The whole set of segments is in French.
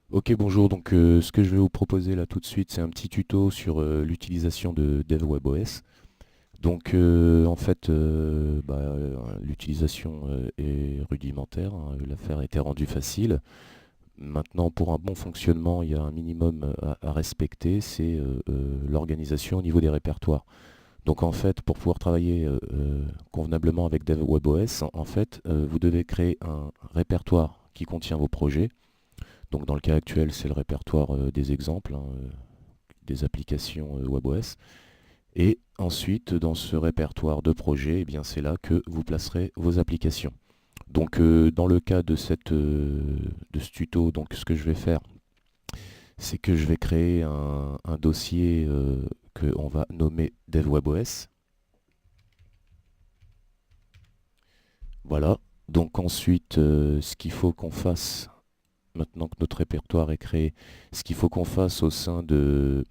Ok, bonjour. Donc, ce que je vais vous proposer là tout de suite, c'est un petit tuto sur l'utilisation de DevWebOS. Donc, en fait, l'utilisation est rudimentaire, hein. L'affaire a été rendue facile. Maintenant, pour un bon fonctionnement, il y a un minimum à respecter, c'est l'organisation au niveau des répertoires. Donc, en fait, pour pouvoir travailler convenablement avec DevWebOS, en fait, vous devez créer un répertoire qui contient vos projets. Donc dans le cas actuel, c'est le répertoire des exemples, hein, des applications WebOS. Et ensuite, dans ce répertoire de projets, eh bien, c'est là que vous placerez vos applications. Donc dans le cas de ce tuto, donc, ce que je vais faire, c'est que je vais créer un dossier qu'on va nommer DevWebOS. Voilà. Donc ensuite, ce qu'il faut qu'on fasse, maintenant que notre répertoire est créé, ce qu'il faut qu'on fasse au sein du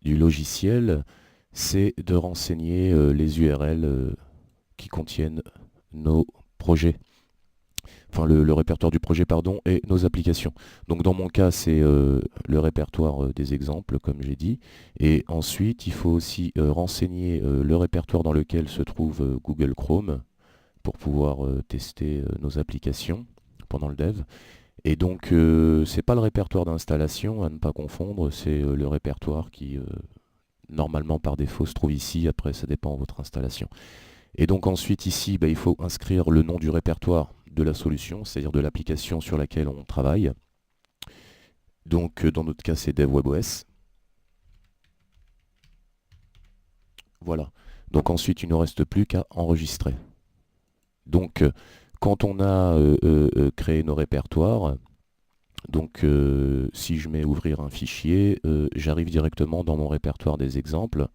logiciel, c'est de renseigner les URL qui contiennent nos projets, enfin le répertoire du projet, pardon, et nos applications. Donc dans mon cas, c'est le répertoire des exemples, comme j'ai dit. Et ensuite, il faut aussi renseigner le répertoire dans lequel se trouve Google Chrome pour pouvoir tester nos applications pendant le dev. Et donc, c'est pas le répertoire d'installation à ne pas confondre, c'est le répertoire qui normalement par défaut se trouve ici, après ça dépend de votre installation. Et donc ensuite ici, il faut inscrire le nom du répertoire de la solution, c'est-à-dire de l'application sur laquelle on travaille. Donc dans notre cas c'est DevWebOS. Voilà. Donc ensuite il ne reste plus qu'à enregistrer. Donc quand on a créé nos répertoires, donc si je mets ouvrir un fichier, j'arrive directement dans mon répertoire des exemples,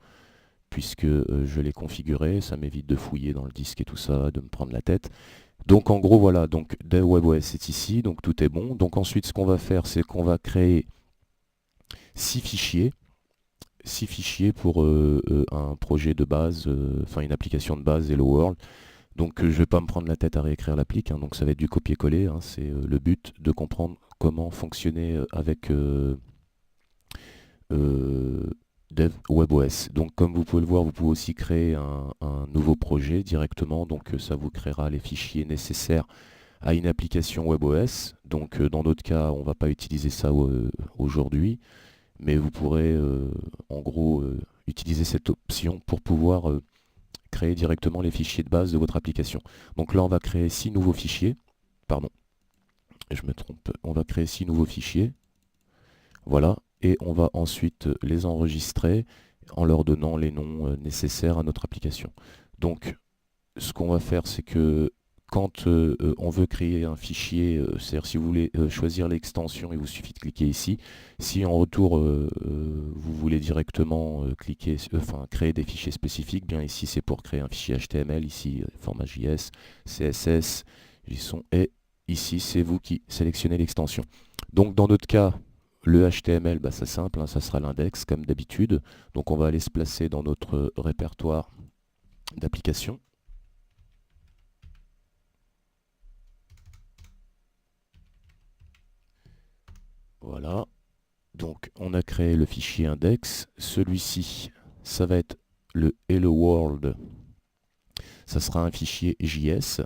puisque je l'ai configuré, ça m'évite de fouiller dans le disque et tout ça, de me prendre la tête. Donc en gros voilà, donc DevWebOS est ici, donc tout est bon. Donc ensuite ce qu'on va faire, c'est qu'on va créer 6 fichiers, 6 fichiers pour un projet de base, enfin une application de base Hello World. Donc je ne vais pas me prendre la tête à réécrire l'applique, hein, donc ça va être du copier-coller, hein, c'est le but de comprendre comment fonctionner avec euh, DevWebOS. Donc comme vous pouvez le voir, vous pouvez aussi créer un nouveau projet directement, donc ça vous créera les fichiers nécessaires à une application WebOS. Donc dans d'autres cas, on ne va pas utiliser ça aujourd'hui, mais vous pourrez en gros utiliser cette option pour pouvoir créer directement les fichiers de base de votre application. Donc là, on va créer 6 nouveaux fichiers. Pardon, je me trompe. On va créer 6 nouveaux fichiers. Voilà. Et on va ensuite les enregistrer en leur donnant les noms nécessaires à notre application. Donc ce qu'on va faire, c'est que quand on veut créer un fichier, c'est-à-dire si vous voulez choisir l'extension, il vous suffit de cliquer ici. Si en retour vous voulez directement enfin créer des fichiers spécifiques, bien ici c'est pour créer un fichier HTML, ici format JS, CSS, JSON, et ici c'est vous qui sélectionnez l'extension. Donc dans notre cas, le HTML, c'est simple, hein, ça sera l'index comme d'habitude. Donc on va aller se placer dans notre répertoire d'applications. Voilà. Donc on a créé le fichier index. Celui-ci, ça va être le Hello World. Ça sera un fichier JS.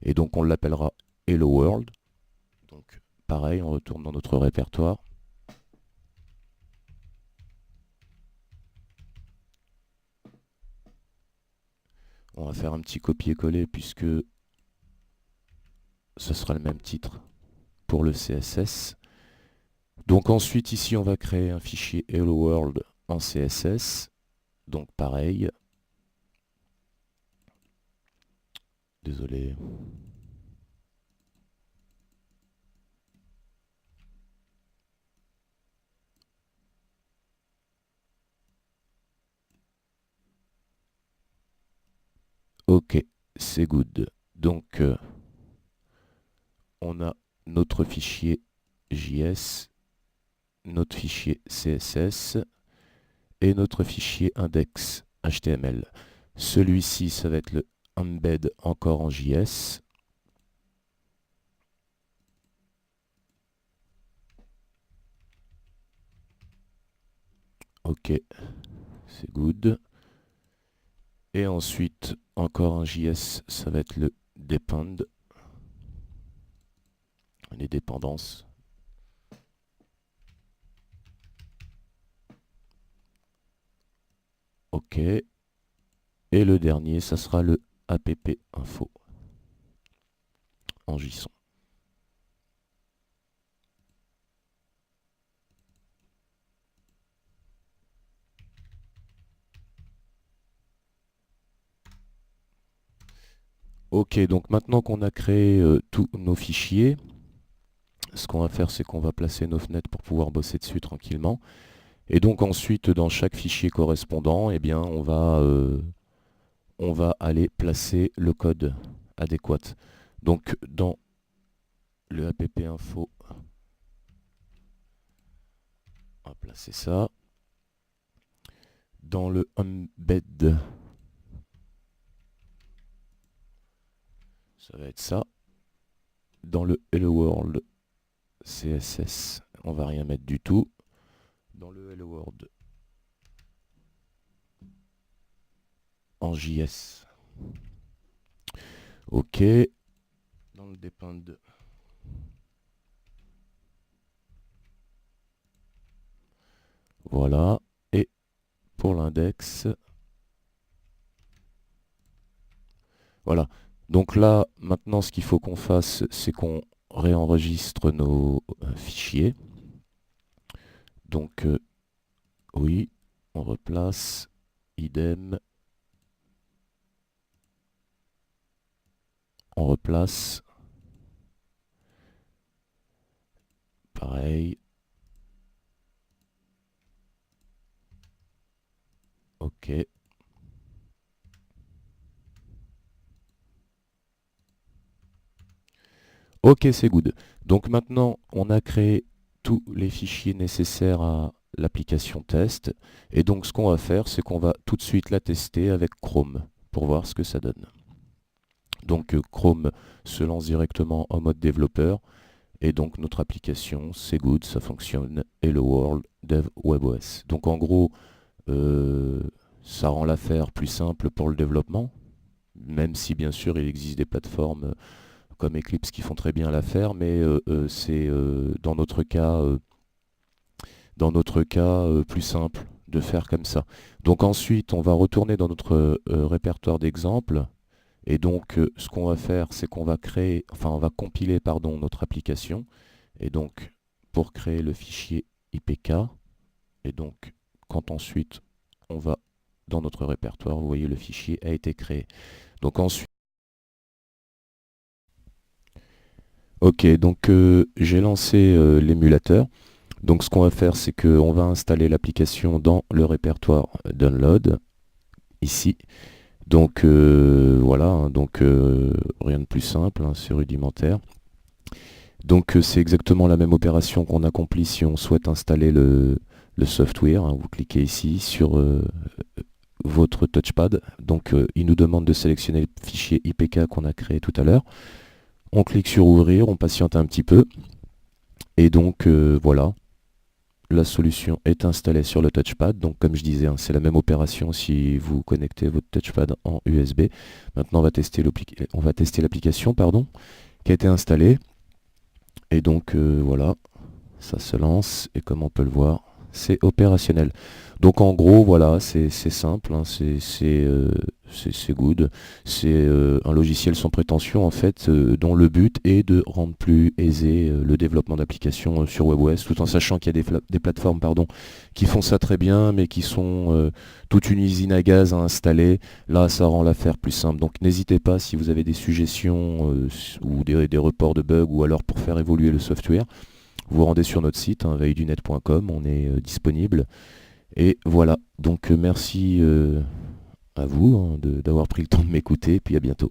Et donc on l'appellera Hello World. Donc pareil, on retourne dans notre répertoire. On va faire un petit copier-coller puisque ce sera le même titre pour le CSS. Donc ensuite ici on va créer un fichier Hello World en CSS. Donc pareil. Désolé. Ok, c'est good. Donc on a notre fichier JS, notre fichier CSS et notre fichier index HTML. Celui-ci, ça va être le embed encore en JS. Ok, c'est good. Et ensuite, encore un JS, ça va être le depend. Les dépendances. Ok. Et le dernier, ça sera le app info en JSON. Ok, donc maintenant qu'on a créé tous nos fichiers, ce qu'on va faire, c'est qu'on va placer nos fenêtres pour pouvoir bosser dessus tranquillement. Et donc ensuite, dans chaque fichier correspondant, eh bien, on va aller placer le code adéquat. Donc dans le app info, on va placer ça. Dans le embed, ça va être ça. Dans le Hello World CSS, on va rien mettre du tout. Dans le Hello World en JS. Ok. Dans le depend. Voilà. Et pour l'index. Voilà. Donc là, maintenant, ce qu'il faut qu'on fasse, c'est qu'on réenregistre nos fichiers. Donc, oui, on replace. Idem. On replace. Pareil. Ok. Ok, c'est good. Donc maintenant, on a créé tous les fichiers nécessaires à l'application test. Et donc, ce qu'on va faire, c'est qu'on va tout de suite la tester avec Chrome pour voir ce que ça donne. Donc, Chrome se lance directement en mode développeur. Et donc, notre application, c'est good, ça fonctionne. Hello World Dev WebOS. Donc, en gros, ça rend l'affaire plus simple pour le développement. Même si, bien sûr, il existe des plateformes comme Eclipse qui font très bien l'affaire, mais c'est dans notre cas, plus simple de faire comme ça. Donc ensuite, on va retourner dans notre répertoire d'exemples, et donc ce qu'on va faire, c'est qu'on va créer, enfin on va compiler pardon, notre application, et donc pour créer le fichier IPK, et donc quand ensuite on va dans notre répertoire, vous voyez le fichier a été créé. Donc ensuite, ok, donc j'ai lancé l'émulateur. Donc ce qu'on va faire, c'est qu'on va installer l'application dans le répertoire Download, ici. Donc voilà, hein, donc rien de plus simple, hein, c'est rudimentaire. Donc c'est exactement la même opération qu'on accomplit si on souhaite installer le software, hein. Vous cliquez ici sur votre touchpad. Donc il nous demande de sélectionner le fichier IPK qu'on a créé tout à l'heure. On clique sur ouvrir, on patiente un petit peu. Et donc voilà, la solution est installée sur le touchpad. Donc comme je disais, hein, c'est la même opération si vous connectez votre touchpad en USB. Maintenant on va tester l'application qui a été installée. Et donc voilà, ça se lance et comme on peut le voir, c'est opérationnel. Donc en gros, voilà, c'est simple, hein, c'est good. C'est un logiciel sans prétention en fait, dont le but est de rendre plus aisé le développement d'applications sur WebOS, tout en sachant qu'il y a des plateformes qui font ça très bien, mais qui sont toute une usine à gaz à installer. Là, ça rend l'affaire plus simple. Donc n'hésitez pas si vous avez des suggestions ou des reports de bugs ou alors pour faire évoluer le software. Vous vous rendez sur notre site, hein, veilledunet.com, on est disponible. Et voilà, donc merci à vous hein, d'avoir pris le temps de m'écouter, puis à bientôt.